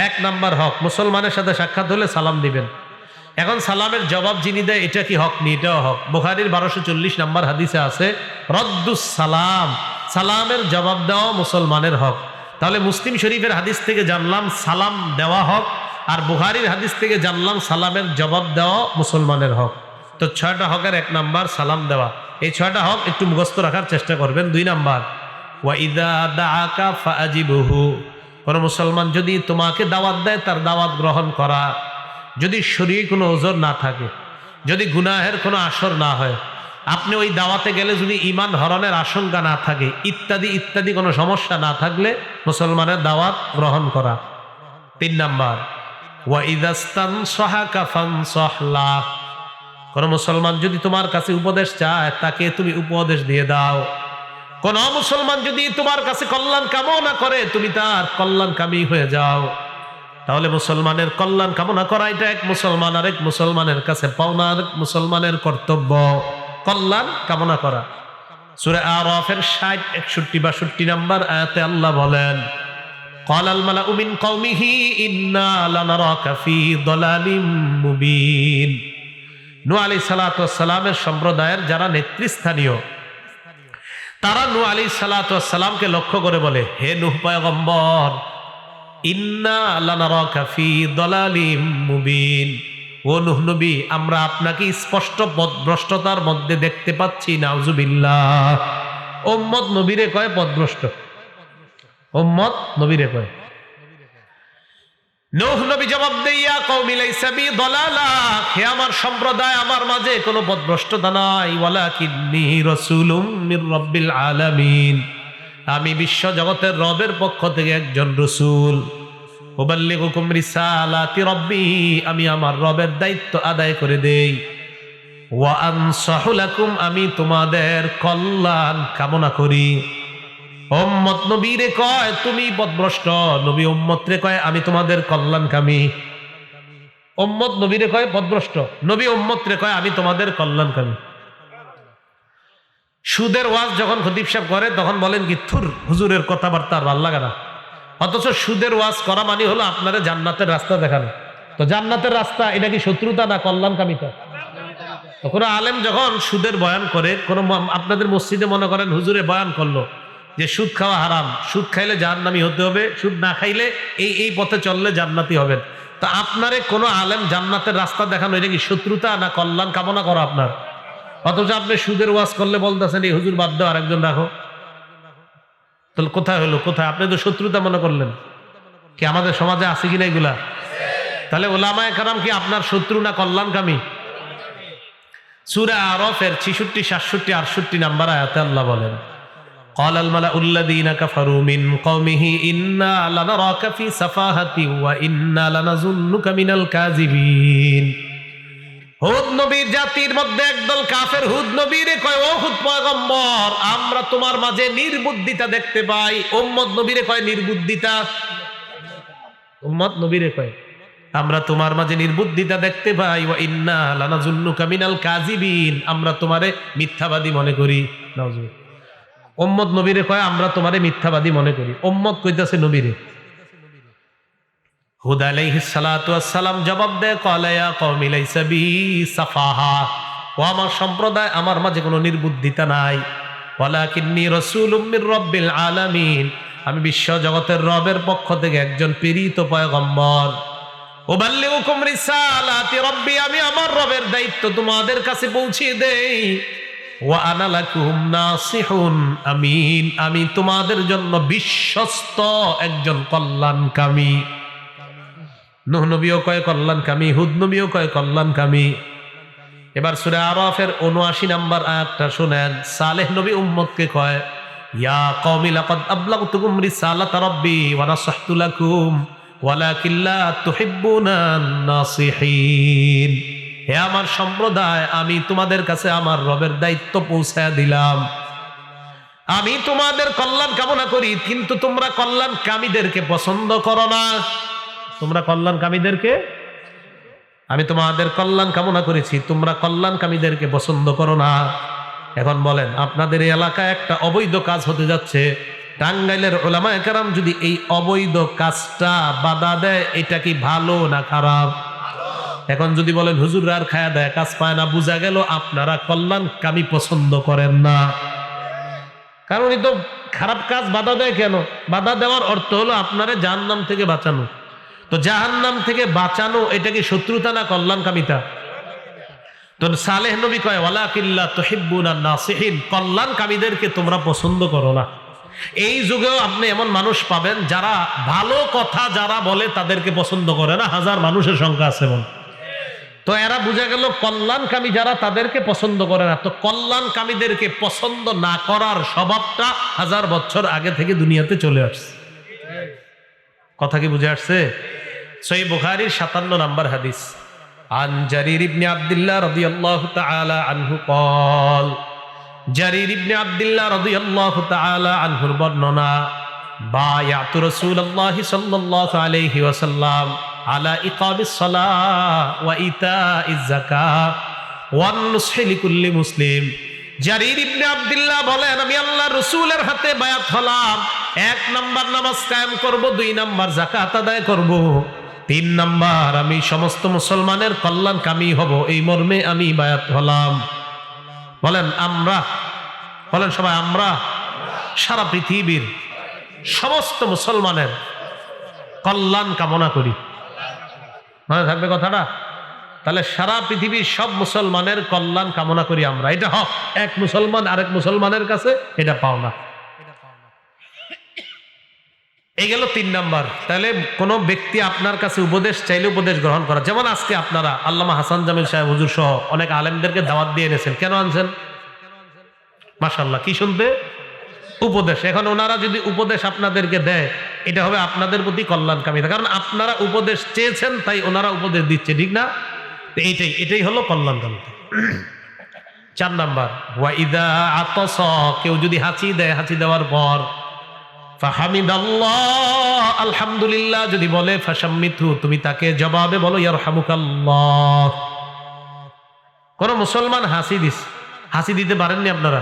1 নাম্বার হক, মুসলমানের সাথে সাক্ষাৎ হলে সালাম দিবেন। এখন সালামের জবাব যিনি দেয় এটা কি হক? নি, এটাও হক। বুখারীর 1240 নাম্বার হাদিসে আছে রদ্দুস সালাম, সালামের জবাব দেওয়া মুসলমানের হক। তাহলে মুসলিম শরীফের হাদিস থেকে জানলাম সালাম দেওয়া হক, আর বুখারীর হাদিস থেকে জানলাম সালামের জবাব দেওয়া মুসলমানের হক। তো 6টা হকের 1 নাম্বার সালাম দেওয়া। এই 6টা হক একটু মুখস্থ রাখার চেষ্টা করবেন। 2 নাম্বার ওয়া ইযা দাআকা ফাআজিবহু, কোন মুসলমান যদি তোমাকে দাওয়াত দেয় তার দাওয়াত গ্রহণ করা। যদি শরীরে কোনো ওজর না থাকে, যদি গুনাহের কোনো আসর না হয়, আপনি ওই দাওয়াতে গেলে যদি ঈমান হরণের আশঙ্কা না থাকে, ইত্যাদি ইত্যাদি কোনো সমস্যা না থাকলে মুসলমানের দাওয়াত গ্রহণ করা। 3 নাম্বার ওয়া ইযাস্তানসাহাকা ফানসাহলা, কোন মুসলমান যদি তোমার কাছে উপদেশ চায় তাকে তুমি উপদেশ দিয়ে দাও। কোন মুসলমান যদি তোমার কাছে কল্যাণ কামনা করে তুমি তার কল্যাণকামী হয়ে যাও। তাহলে মুসলমানের কল্যাণ কামনা করা এটা এক মুসলমান আরেক মুসলমানের কাছে পাওনা, আরেক মুসলমানের কর্তব্য কল্যাণ কামনা করা। সূরা আরাফের 60, 61, 62 নম্বর আয়াতে আল্লাহ বলেন, ক্বালাল মালাউ মিন কওমিহি ইন্না লানারাকা ফী দালালিম মুবিন। নূহ আলাইহিস সালাতু ওয়াস সালামের সম্প্রদায়ের যারা নেতৃস্থানীয় তারা নূহ আলাইহিস সালাতু ওয়াস সালামকে লক্ষ্য করে বলে, হে নূহ পয়গম্বর, ইন্না লানারাকা ফী দালালিম মুবিন, ও নূহ নবী আমরা আপনাকে স্পষ্ট পথভ্রষ্টতার মধ্যে দেখতে পাচ্ছি। নাউজুবিল্লাহ। উম্মত নবীরে কয় পথভ্রষ্ট, উম্মত নবীরে কয়। নূহ নবী জবাব দেয়, ইয়া কওমি লাইসা বি দালালা, হে আমার সম্প্রদায় আমার মাঝে কোনো পথভ্রষ্টতা নাই। ওয়ালাকিন্নী রাসূলুম মির রাব্বিল আলামিন, আমি বিশ্ব জগতের রবের পক্ষ থেকে একজন রাসূল। উবাল্লিগুকুম রিসালাতি রাব্বি, আমি আমার রবের দায়িত্ব আদায় করে দেই। ওয়া আনসাহু লাকুম, আমি তোমাদের কল্যাণ কামনা করি। উম্মত নবীরে কয় তুমি পথভ্রষ্ট, নবী উম্মত রে কয় আমি তোমাদের কল্যাণকামী। উম্মত নবীরে কয় পথভ্রষ্ট, নবী উম্মত রে কয় আমি তোমাদের কল্যাণকামী। সুদের ওয়াজ যখন খতিব সাহেব করে তখন বলেন কি, থুর হুজুরের কথাবার্তা আর ভাল লাগে না। অথচ সুদের ওয়াজ করা মানে হলো আপনারা জান্নাতের রাস্তা দেখানো। তো জান্নাতের রাস্তা এটা কি শত্রুতা না কল্যাণকামিতা? তো কোনো আলেম যখন সুদের বয়ান করে, কোনো আপনাদের মসজিদে মনে করেন হুজুরে বয়ান করলো যে সুদ খাওয়া হারাম, সুদ খাইলে জাহান্নামী হতে হবে, সুদ না খাইলে এই পথে চললে জান্নাতি হবেন। তা আপনারে কোনো আলেম জান্নাতের রাস্তা দেখানো এটা কি শত্রুতা না কল্যাণ কামনা করা আপনার? অথচ আপনি সুদের ওয়াজ করলে বলতেছেন এই হুজুর বাদ দাও আরেকজন রাখো। তাহলে কোথায় হলো, কোথায়? আপনি তো শত্রুতা মনে করলেন। কি আমাদের সমাজে আছে কিনা এগুলা? তাহলে ওলামায়ে কেরাম কি আপনার শত্রু না কল্যাণকামী? সূরা আরাফের 66, 67, 68 নম্বর আয়াতে আল্লাহ বলেন, ক্বালাল মালাউল্লাযীনা কাফারু মিন কওমিহি ইন্না লানারাকা ফী সাফাহাতি ওয়া ইন্না লানাযুন্নুকা মিনাল কাযিবিন। হুদ নবীর জাতির মধ্যে একদল কাফের হুদ নবীরে কয়, ও হুদ পয়গম্বর আমরা তোমার মাঝে নির্বুদ্ধিতা দেখতে পাই। উম্মত নবীরে কয় নির্বুদ্ধিতা, উম্মত নবীরে কয় আমরা তোমার মাঝে নির্বুদ্ধিতা দেখতে পাই। ওয়া ইন্না লানাযুন্নুকা মিনাল কাযিবিন, আমরা তোমারে মিথ্যাবাদী মনে করি। নাউজুবিল্লাহ। উম্মত নবীরে কয় আমরা তোমারে মিথ্যাবাদী মনে করি। উম্মত কইতাছে নবীরে। হুদ আলাইহিস সালাতু ওয়াস সালাম জবাব দেয়, ক্বালা ইয়া কওমি লাইসা বি সাফাহা, ও আমার সম্প্রদায় আমার মাঝে কোনো নির্বুদ্ধিতা নাই। ওয়ালাকিন্নী রাসূলুম মির রাব্বিল আলামিন, আমি বিশ্ব জগতের রবের পক্ষ থেকে একজন প্রেরিত পয়গম্বর। উবাল্লিগুকুম রিসালাতি রাব্বি, আমি আমার রবের দায়িত্ব তোমাদের কাছে পৌঁছে দেই। ওয়া আনা লাকুম নাসিহুন আমিন, আমি তোমাদের জন্য বিশ্বস্ত একজন কল্যাণকামী। নূহ নবীও কয় কল্যাণকামী, হুদ নবীও কয় কল্যাণকামী। এবার সূরা আরাফের ৭৯ নম্বর আয়াতটা শুনেন। সালেহ নবী উম্মতকে কয়, ইয়া কওমি লাকাদ আবলাগতুকুম রিসালাতা রাব্বি ওয়া নাসাহতু লাকুম ওয়ালাকিন লা তুহিব্বুনান নাসিহিন। হে আমার সম্প্রদায় আমি তোমাদের কাছে আমার রবের দায়িত্ব পৌঁছায়া দিলাম। আমি তোমাদের কল্যাণ কামনা করি, কিন্তু তোমরা কল্যাণকামীদেরকে পছন্দ করো না। তোমরা কল্যাণকামীদেরকে, আমি তোমাদের কল্যাণ কামনা করেছি, তোমরা কল্যাণকামীদেরকে পছন্দ করো না। এখন বলেন আপনাদের এই এলাকায় একটা অবৈধ কাজ হতে যাচ্ছে, টাঙ্গাইলের উলামায়ে কেরাম যদি এই অবৈধ কাজটা বাধা দেয় এটা কি ভালো না খারাপ? এখন যদি বলেন হুজুররা আর খায়া দেয়, কাজ পায় না, বোঝা গেল আপনারা কল্যাণকামী পছন্দ করেন না। কারণ এই তো খারাপ কাজ বাধা দেয় কেন? বাধা দেওয়ার অর্থ হলো আপনারা জাহান্নাম থেকে বাঁচানো। তো জাহান্নাম থেকে বাঁচানো এটা কি শত্রুতা না কল্যাণকামিতা? তো সালেহ নবী কয় ওয়ালাকিন লা তুহিব্বুনান নাসিহিন, কল্যাণকামীদেরকে তোমরা পছন্দ করো না। এই যুগেও আপনি এমন মানুষ পাবেন যারা ভালো কথা যারা বলে তাদেরকে পছন্দ করে না, হাজার মানুষের সংখ্যা আছে মন। তো এরা বোঝা গেল কল্যাণকামী যারা তাদেরকে পছন্দ করে না। তো কল্যাণকামীদেরকে পছন্দ না করার স্বভাবটা 1000 বছর আগে থেকে দুনিয়াতে চলে আসছে। কথা কি বুঝে আসছে? সহিহ বুখারীর 57 নম্বর হাদিস, عن جرير بن عبد الله رضي الله تعالى عنه قال جرير بن عبد الله رضي الله تعالى عنه বর্ণনা بايعت رسول الله صلى الله عليه وسلم على إقام الصلاة وإيتاء الزكاة والنصح لكل مسلم জারির ইবনে আব্দুল্লাহ বলেন আমি আল্লাহর রাসূলের হাতে বায়াত হলাম, 1 নাম্বার নামাজ কায়েম করব, 2 নাম্বার যাকাত আদায় করব, 3 নাম্বার আমি সমস্ত মুসলমানের কল্যাণকামী হব, এই মর্মে আমি বায়াত হলাম। বলেন আমরা, বলেন সবাই আমরা সারা পৃথিবীর সমস্ত মুসলমানের কল্যাণ কামনা করি। মনে থাকবে কথাটা? তাহলে সারা পৃথিবীর সব মুসলমানের কল্যাণ কামনা করি আমরা। এটা হক, এক মুসলমান আরেক মুসলমানের কাছে এটা পাও না। এই গেল 3 নাম্বার। তাহলে কোন ব্যক্তি আপনার কাছে উপদেশ চাইলে উপদেশ গ্রহণ করা। যেমন আজকে আপনারা আল্লামা হাসান জামিল সাহেব হুজুর সহ অনেক আলেমদেরকে দাওয়াত দিয়ে এনেছেন। কেন আনছেন? মাশাআল্লাহ, কি শুনতে? উপদেশ। এখন ওনারা যদি উপদেশ আপনাদেরকে দেয়, এটা হবে আপনাদের প্রতি কল্যাণকামিতা, কারণ আপনারা উপদেশ চেয়েছেন তাই ওনারা উপদেশ দিচ্ছে, ঠিক না? এটাই হলো কল্যাণকামিতা। 4 নাম্বার, ওয়াইদা আতাস, কেউ যদি হাঁচি দেয়, হাঁচি দেওয়ার পর ফাহামিদাল্লাহ, আলহামদুলিল্লাহ যদি বলে, ফাশাম্মিতু, তুমি তাকে জবাবে বলো ইয়ারহামুকাল্লাহ। কোন মুসলমান হাসি দিস, হাসি দিতে পারেননি আপনারা?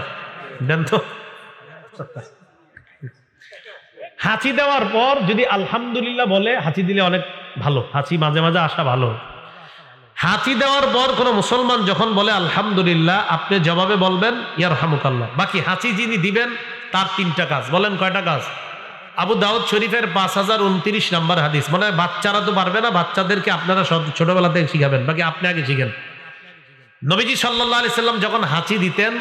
দেন তো। হাঁচি দেওয়ার পর যদি আলহামদুলিল্লাহ বলে, হাঁচি দিলে অনেক ভালো, হাঁচি মাঝে মাঝে আসা ভালো। হাঁচি দেওয়ার পর কোন মুসলমান যখন বলে আলহামদুলিল্লাহ, আপনি জবাবে বলবেন ইয়ারহামুকাল্লাহ। বাকি হাঁচি যিনি দিবেন তার 3টা কাজ। বলেন কয়টা কাজ? আবু দাউদ শরীফের 5029 নম্বর হাদিস। মানে বাচ্চারা তো পারবে না, বাচ্চাদেরকে আপনারা ছোটবেলা থেকে শিখাবেন, বাকি আপনি আগে শিখেন। নবীজি সাল্লাল্লাহু আলাইহি সাল্লাম যখন হাঁচি দিতেন,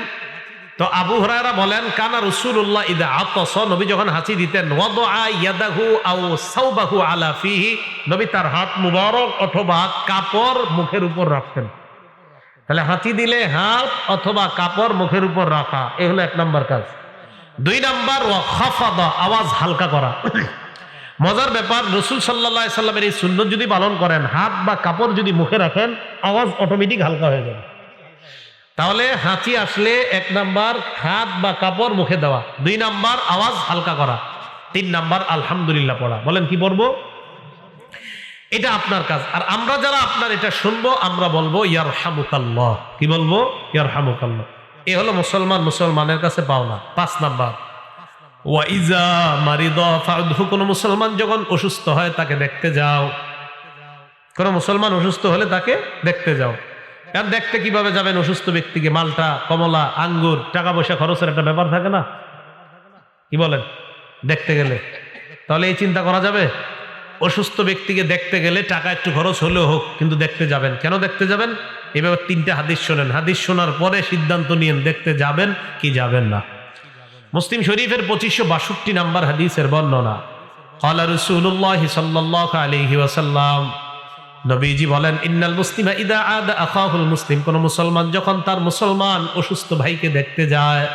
তো আবু হুরায়রা বলেন কানা রাসূলুল্লাহ ইযা আতাসা, নবী যখন হাঁচি দিতেন, ওয়াদা ইয়াদাহু আও সাওবাহু আলা ফিহি, নবী তার হাত মুবারক অথবা কাপড় মুখের উপর রাখতেন। তাহলে হাঁচি দিলে হাত অথবা কাপড় মুখের উপর রাখা, এই হলো 1 নাম্বার কাজ। 2 নাম্বার, ওয়া খাফাদা, আওয়াজ হালকা করা। মজার ব্যাপার, রাসূল সাল্লাল্লাহু আলাইহি সাল্লামের এই সুন্নাত যদি পালন করেন, হাত বা কাপড় যদি মুখে রাখেন, আওয়াজ অটোমেটিক হালকা হয়ে যাবে। তাহলে হাঁচি আসলে 1 নাম্বার হাত বা কাপড় মুখে দেওয়া, 2 নাম্বার আওয়াজ হালকা করা, 3 নাম্বার আলহামদুলিল্লাহ পড়া। বলেন কি পড়বো? এটা আপনার কাজ। আর আমরা যারা আপনার এটা শুনবো, আমরা বলবো ইয়ারহামুকাল্লাহ। কি বলবো? ইয়ারহামুকাল্লাহ। এ হলো মুসলমান মুসলমানের কাছে পাওনা। 5 নাম্বার, ওয়া ইজা মারিদা ফাউদহু, কোন মুসলমান যখন অসুস্থ হয় তাকে দেখতে যাও। কোন মুসলমান অসুস্থ হলে তাকে দেখতে যাও। আর দেখতে কিভাবে যাবেন অসুস্থ ব্যক্তিকে? মালটা, কমলা, আঙ্গুর, টাকা পয়সা খরচের একটা ব্যাপার থাকে না? কি বলেন? দেখতে গেলে তাহলে এই চিন্তা করা যাবে? অসুস্থ ব্যক্তিকে দেখতে গেলে টাকা একটু খরচ হলেও হোক, কিন্তু দেখতে যাবেন। কেন দেখতে যাবেন? এভাবে 3টা হাদিস শোনেন, হাদিস শোনার পরে সিদ্ধান্ত নিয়েন দেখতে যাবেন কি যাবেন না। মুসলিম শরীফের 2562 নাম্বার হাদিসের বর্ণনা, ক্বালা রাসূলুল্লাহ সাল্লাল্লাহু আলাইহি ওয়াসাল্লাম, নবীজি বলেন, ইন্নাল মুসলিমা ইদা আদা আখাহুল মুসলিম, কোন মুসলমান যখন তার মুসলমান অসুস্থ ভাইকে দেখতে যায়,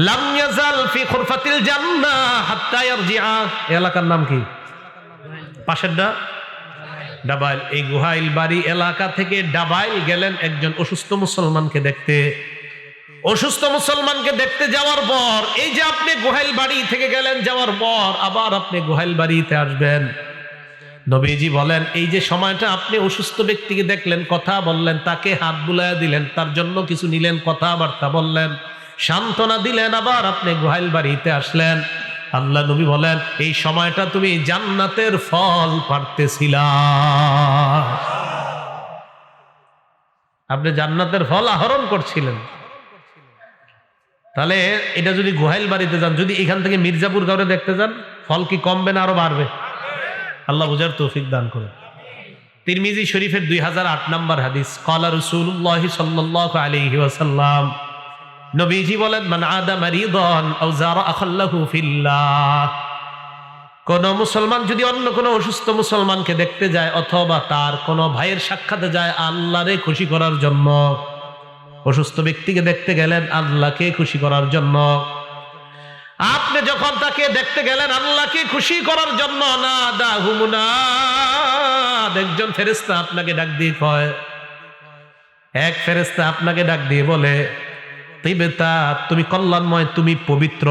লাম ইয়াজাল ফি খুরফাতিল জান্নাহ হাত্তা ইয়ারজিআ। এলাকার নাম কি? পাশেরটা ডাবাইল। এই গুহাইল বাড়ি এলাকা থেকে ডাবাইল গেলেন একজন অসুস্থ মুসলমানকে দেখতে। অসুস্থ মুসলমানকে দেখতে যাওয়ার পর, এই যে আপনি গুহাইল বাড়ি থেকে গেলেন, যাওয়ার পর আবার আপনি গুহাইল বাড়িতে আসবেন, নবীজি বলেন এই যে সময়টা আপনি অসুস্থ ব্যক্তিকে দেখলেন, কথা বললেন, তাকে হাত বুলাইয়া দিলেন, তার জন্য কিছু নিলেন, কথাবার্তা বললেন, সান্ত্বনা দিলেন, আবার আপনি গুহাইল বাড়িতে আসলেন, আল্লাহ নবী বলেন এই সময়টা তুমি জান্নাতের ফল পাড়তেছিলা। আপনি জান্নাতের ফল আহরণ করছিলেন। তাহলে এটা যদি গুহাইল বাড়িতে যান, যদি এখান থেকে মির্জাপুর কাউরে দেখতে যান, ফল কি কমবে না আরো বাড়বে? আল্লাহ বুঝার তৌফিক দান করুন। তিরমিজি শরীফের 2008 নম্বর হাদিস, ক্বালা রাসূলুল্লাহ সাল্লাল্লাহু আলাইহি ওয়াসাল্লাম, নবীজি বলেন, মান আদা মারিদান আও যারা আখাল্লাহু ফিল্লাহ, কোন মুসলমান যদি অন্য কোন অসুস্থ মুসলমানকে দেখতে যায় অথবা তার কোন ভাইয়ের সাক্ষাতে যায় আল্লাহরে খুশি করার জন্য, অসুস্থ ব্যক্তিকে দেখতে গেলেন আল্লাহকে খুশি করার জন্য, আপনি যখন তাকে দেখতে গেলেন আল্লাহকে খুশি করার জন্য, না দাহুমুনাদ, একজন ফেরেশতা আপনাকে ডাক দিয়ে কয়, এক ফেরেশতা আপনাকে ডাক দিয়ে বলে, তিবেতা, তুমি কল্যাণময়, তুমি পবিত্র।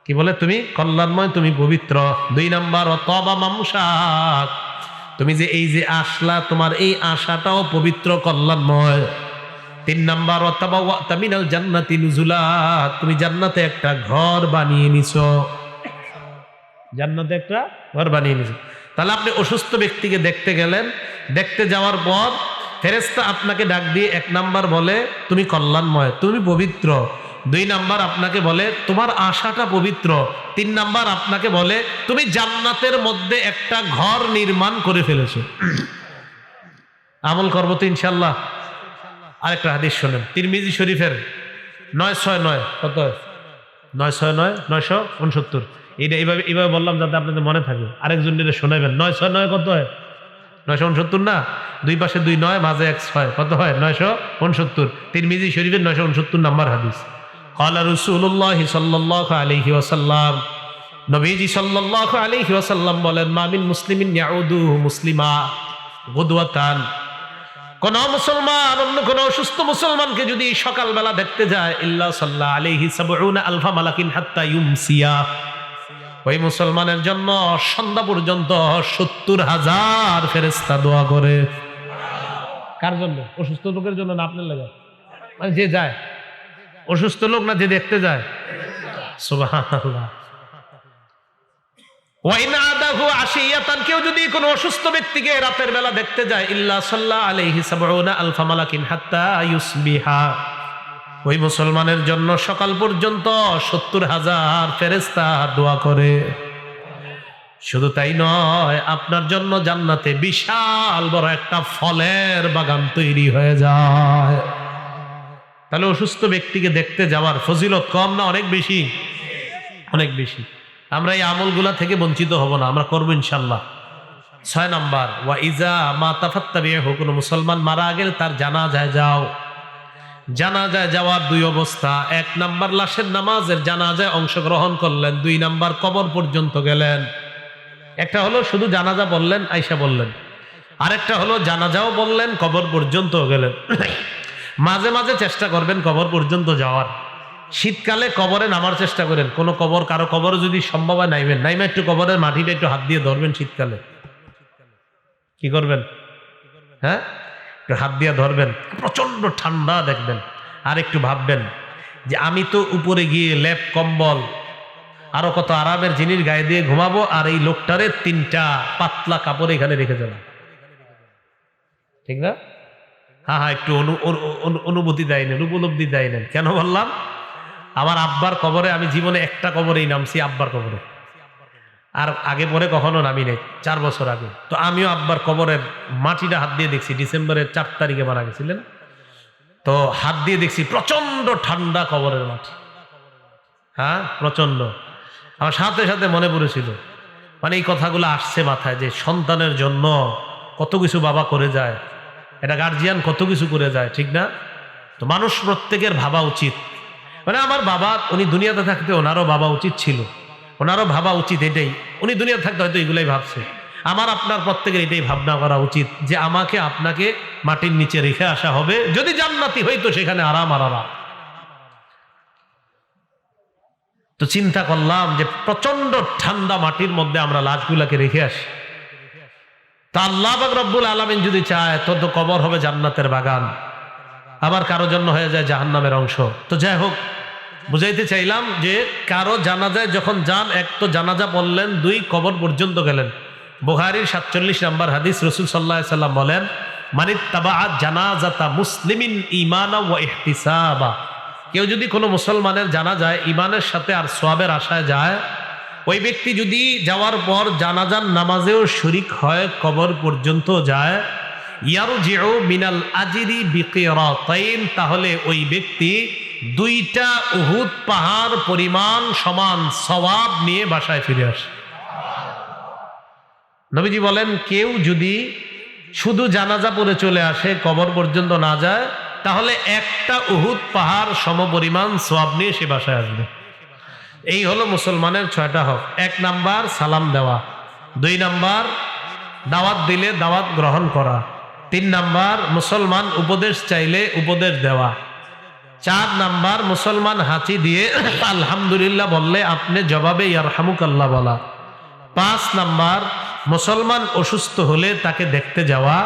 কি বলে? তুমি কল্যাণময়, তুমি পবিত্র। ২ নাম্বার, তবা মামুসাক, তুমি যে এই যে আসলা, তোমার এই আশাটাও পবিত্র, কল্যাণময়। ৩ নাম্বার, ওয়াতাবাওয়াতা মিনাল জান্নাতি নুজুলা, তুমি জান্নাতে একটা ঘর বানিয়ে নিছো, জান্নাতে একটা ঘর বানিয়ে নিছো। তাহলে আপনি অসুস্থ ব্যক্তিকে দেখতে গেলেন, দেখতে যাওয়ার পর ফেরেশতা আপনাকে ডাক দিয়ে ১ নাম্বার বলে তুমি কল্যাণময়, তুমি পবিত্র। ২ নাম্বার আপনাকে বলে তোমার আশাটা পবিত্র। ৩ নাম্বার আপনাকে বলে তুমি জান্নাতের মধ্যে একটা ঘর নির্মাণ করে ফেলেছো। আমল করবো তো ইনশাল্লাহ। আরেকটা হাদিস শোনেন, তিরমিজি শরীফের ৯৬৯, কত? ৯৬৯, ৯৬৯। এইটা এইভাবে বললাম যাতে আপনাদের মনে থাকে, আরেকজন শোনাবেন। ৯৬৯ কত হয়? ৯৬৯ না, ২ পাশে ২ ৯, মাঝে ১ ৬, কত হয়? ৯৬৯। তিরমিজি শরীফের ৯৬৯ নাম্বার হাদিস। ক্বালা রাসূলুল্লাহ সাল্লাল্লাহু আলাইহি ওয়াসাল্লাম, নবীজি সাল্লাল্লাহু আলাইহি ওয়াসাল্লাম বলেন, মা মিন মুসলিমিন ইয়াউদু মুসলিমা গুদওয়াতান, কোন মুসলমান অন্য কোন অসুস্থ মুসলমানকে যদি সকালবেলা দেখতে যায়, ইল্লা সাল্লা আলাইহি ৭০ আলফা মালাকিন হাত্তা ইউমসিয়া, ওই মুসলমানের জন্য সন্ধ্যা পর্যন্ত ৭০,০০০ ফেরেশতা দোয়া করে। কার জন্য? অসুস্থ লোকের জন্য না আপনার লাগে? মানে যে যায়, অসুস্থ লোক না যে দেখতে যায়। সুবহানাল্লাহ। কেউ যদি কোনো অসুস্থ ব্যক্তিকে রাতের বেলা দেখতে যায়, ইল্লা সাল্লা আলাইহি ৭০ আলফা মালাকিন হাত্তা ইউসবিহা, ওই মুসলমানের জন্য সকাল পর্যন্ত ৭০,০০০ ফেরেশতা দোয়া করে। শুধু তাই নয়, আপনার জন্য জান্নাতে বিশাল বড় একটা ফলের বাগান তৈরি হয়ে যায়। তাহলে অসুস্থ ব্যক্তিকে দেখতে যাওয়ার ফজিলত কম না অনেক বেশি? অনেক বেশি। আমরা এই আমলগুলা থেকে বঞ্চিত হব না, আমরা করবো ইনশাল্লাহ। ৬ নাম্বার, ওয়া ইজা মা তাফাত্তাবিহু, কোনো মুসলমান মারা গেলে তার জানাজায় যাও। জানাজায় যাওয়ার ২ অবস্থা। ১ নাম্বার, লাশের নামাজের জানাজায় অংশগ্রহণ করলেন। ২ নাম্বার, কবর পর্যন্ত গেলেন। একটা হলো শুধু জানাজা বললেন, আইসা বললেন। আরেকটা হলো জানাজাও বললেন, কবর পর্যন্ত গেলেন। মাঝে মাঝে চেষ্টা করবেন কবর পর্যন্ত যাওয়ার। শীতকালে কবরে নামার চেষ্টা করেন। কোনো কবর, কারো কবরে যদি সম্ভব হয় নাইবেন, নাইমা একটু কবরের মাটিটা একটু হাত দিয়ে ধরবেন। শীতকালে কি করবেন? হ্যাঁ, একটু হাত দিয়ে ধরবেন, প্রচন্ড ঠান্ডা দেখবেন। আর একটু ভাববেন যে আমি তো উপরে গিয়ে লেপ কম্বল আরো কত আরামের জিনিস গায়ে দিয়ে ঘুমাবো, আর এই লোকটারে ৩টা পাতলা কাপড় এখানে রেখে যাবেন। ঠিক না? হ্যাঁ হ্যাঁ, একটু অনুভূতি দেয় নেন, উপলব্ধি দেয় নেন। কেন বললাম? আমার আব্বার কবরে আমি জীবনে একটা কবরেই নামছি, আব্বার কবরে। আর আগে পরে কখনো নামি নেই, 4 বছর আগে। তো আমিও আব্বার কবরের মাটিটা হাত দিয়ে দেখছি। ডিসেম্বরের 4 তারিখে মারা গেছিলেন, তো হাত দিয়ে দেখছি প্রচন্ড ঠান্ডা কবরের মাটি। হ্যাঁ, প্রচন্ড। আমার সাথে সাথে মনে পড়েছিল, মানে এই কথাগুলো আসছে মাথায়, যে সন্তানের জন্য কত কিছু বাবা করে যায়, এটা গার্জিয়ান কত কিছু করে যায়, ঠিক না? তো মানুষ প্রত্যেকের ভাবা উচিত, মানে আমার বাবা, উনি দুনিয়াতে থাকতে ওনারও ভাবা উচিত ছিল, ওনারও ভাবা উচিত এটাই। উনি দুনিয়াতে থাকতে হয়তো এগুলাই ভাবছে। আমার আপনার প্রত্যেকের এটাই ভাবনা করা উচিত যে আমাকে আপনাকে মাটির নিচে রেখে আসা হবে, যদি জান্নাতি হইতো সেখানে আরাম আর আরাম। তো চিন্তা করলাম যে প্রচন্ড ঠান্ডা মাটির মধ্যে আমরা লাশগুলাকে রেখে আসি। তা আল্লাহ পাক রব্বুল আলামিন যদি চায় তো কবর হবে জান্নাতের বাগান, আবার কারো জন্য হয়ে যায় জাহান্নামের অংশ। তো যাই হোক, বুঝাইতে চাইলাম যে কারো জানাজায় যখন যান, ১ তো জানাজা বললেন, ২ কবর পর্যন্ত গেলেন। বুখারীর ৪৭ নম্বর হাদিস, রাসূল সাল্লাল্লাহু আলাইহি সাল্লাম বলেন, মানিত্তাবা জানাজাতা মুসলিমিন ঈমানা ওয়া ইহতিসাবা, কেউ যদি কোনো মুসলমানের জানাজায় ঈমানের সাথে আর সওয়াবের আশায় যায়, ওই ব্যক্তি যদি যাওয়ার পর জানাজার নামাজেও শরীক হয়, কবর পর্যন্ত যায়, ইয়ারজিউ মিনাল আজরি বিকিরাতাইন, তাহলে ওই ব্যক্তি 2টা উহুদ পাহাড় পরিমাণ সমান সওয়াব নিয়ে বাসায় ফিরে আসে। নবীজি বলেন, কেউ যদি শুধু জানাজা পড়ে চলে আসে, কবর পর্যন্ত না যায়, তাহলে একটা উহুদ পাহাড় সমপরিমাণ সওয়াব নিয়ে সে বাসায় আসবে। এই হলো মুসলমানের 6টা হক। 1 নাম্বার সালাম দেওয়া, 2 নাম্বার দাওয়াত দিলে দাওয়াত গ্রহণ করা, 3 নাম্বার মুসলমান উপদেশ চাইলে উপদেশ দেওয়া, 4 নাম্বার মুসলমান হাঁচি দিয়ে আলহামদুলিল্লাহ বললে আপনি জবাবে ইয়ারহামুকাল্লাহ বলা, 5 নাম্বার মুসলমান অসুস্থ হলে তাকে দেখতে যাওয়া,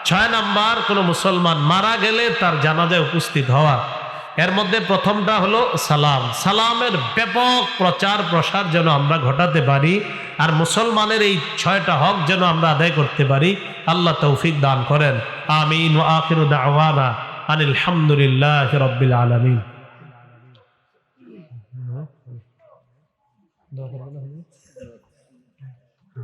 6 নাম্বার কোনো মুসলমান মারা গেলে তার জানাজায় উপস্থিত হওয়া। এর মধ্যে প্রথমটা হলো সালাম। সালামের ব্যাপক প্রচার প্রসার যেন আমরা ঘটাতে পারি, আর মুসলমানের এই 6টা হক যেন আমরা আদায় করতে পারি। আল্লাহ তৌফিক দান করেন। আমিন। ওয়া আখিরু দাওয়ানা আনিল হামদুলিল্লাহি রাব্বিল আলামিন।